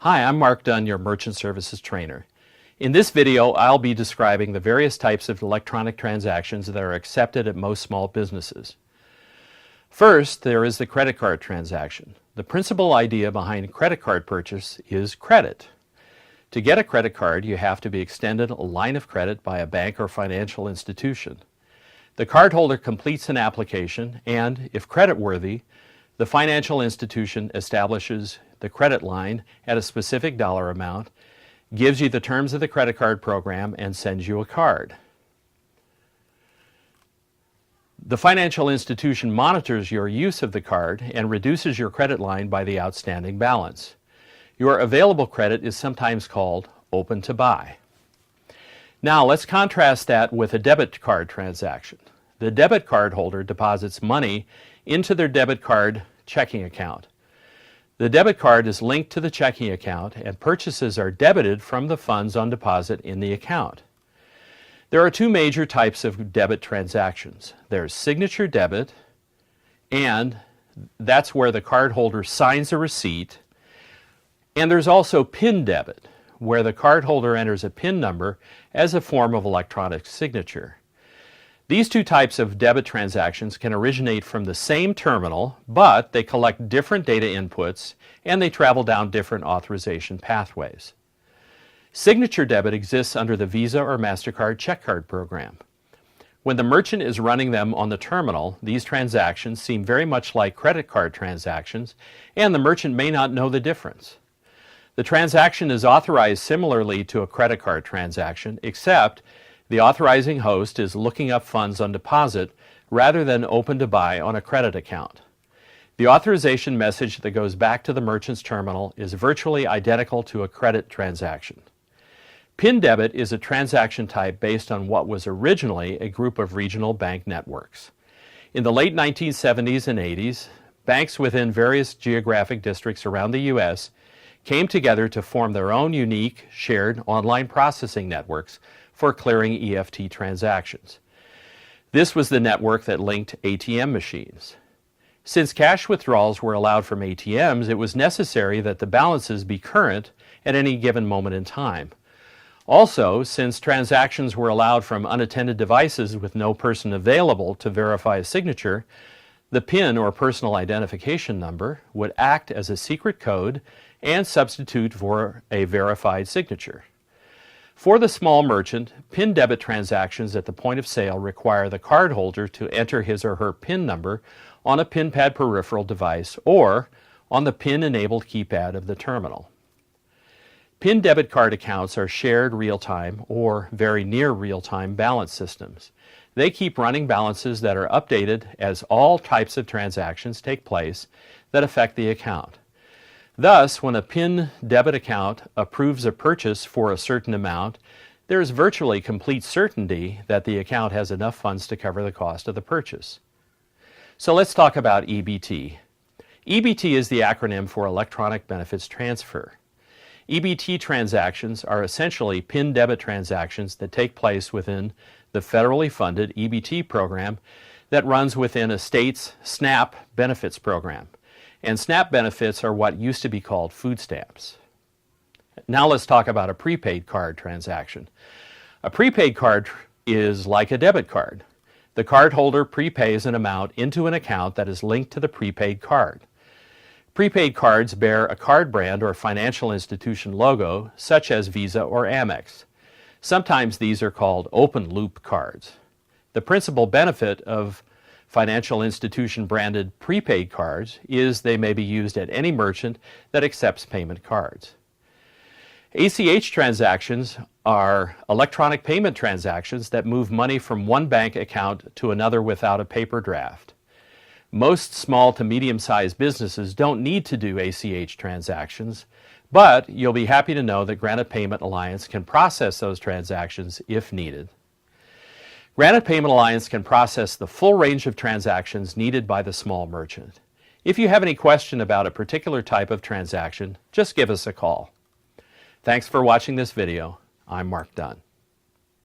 Hi, I'm Mark Dunn, your Merchant Services Trainer. In this video, I'll be describing the various types of electronic transactions that are accepted at most small businesses. First, there is the credit card transaction. The principal idea behind credit card purchase is credit. To get a credit card, you have to be extended a line of credit by a bank or financial institution. The cardholder completes an application and, if creditworthy, the financial institution establishes the credit line at a specific dollar amount, gives you the terms of the credit card program, and sends you a card. The financial institution monitors your use of the card and reduces your credit line by the outstanding balance. Your available credit is sometimes called open to buy. Now let's contrast that with a debit card transaction. The debit card holder deposits money into their debit card checking account. The debit card is linked to the checking account and purchases are debited from the funds on deposit in the account. There are two major types of debit transactions. There's signature debit, and that's where the cardholder signs a receipt. And there's also PIN debit, where the cardholder enters a PIN number as a form of electronic signature. These two types of debit transactions can originate from the same terminal, but they collect different data inputs and they travel down different authorization pathways. Signature debit exists under the Visa or MasterCard check card program. When the merchant is running them on the terminal, these transactions seem very much like credit card transactions, and the merchant may not know the difference. The transaction is authorized similarly to a credit card transaction, except the authorizing host is looking up funds on deposit rather than open to buy on a credit account. The authorization message that goes back to the merchant's terminal is virtually identical to a credit transaction. PIN debit is a transaction type based on what was originally a group of regional bank networks. In the late 1970s and 80s, banks within various geographic districts around the U.S. came together to form their own unique, shared online processing networks for clearing EFT transactions. This was the network that linked ATM machines. Since cash withdrawals were allowed from ATMs, it was necessary that the balances be current at any given moment in time. Also, since transactions were allowed from unattended devices with no person available to verify a signature, the PIN, or personal identification number, would act as a secret code and substitute for a verified signature. For the small merchant, PIN debit transactions at the point of sale require the cardholder to enter his or her PIN number on a PIN pad peripheral device or on the PIN-enabled keypad of the terminal. PIN debit card accounts are shared real-time or very near real-time balance systems. They keep running balances that are updated as all types of transactions take place that affect the account. Thus, when a PIN debit account approves a purchase for a certain amount, there is virtually complete certainty that the account has enough funds to cover the cost of the purchase. So let's talk about EBT. EBT is the acronym for Electronic Benefits Transfer. EBT transactions are essentially PIN debit transactions that take place within the federally funded EBT program that runs within a state's SNAP benefits program. And SNAP benefits are what used to be called food stamps. Now let's talk about a prepaid card transaction. A prepaid card is like a debit card. The cardholder prepays an amount into an account that is linked to the prepaid card. Prepaid cards bear a card brand or financial institution logo, such as Visa or Amex. Sometimes these are called open-loop cards. The principal benefit of financial institution branded prepaid cards is they may be used at any merchant that accepts payment cards. ACH transactions are electronic payment transactions that move money from one bank account to another without a paper draft. Most small to medium-sized businesses don't need to do ACH transactions, but you'll be happy to know that Granite Payment Alliance can process those transactions if needed. Granite Payment Alliance can process the full range of transactions needed by the small merchant. If you have any question about a particular type of transaction, just give us a call. Thanks for watching this video. I'm Mark Dunn.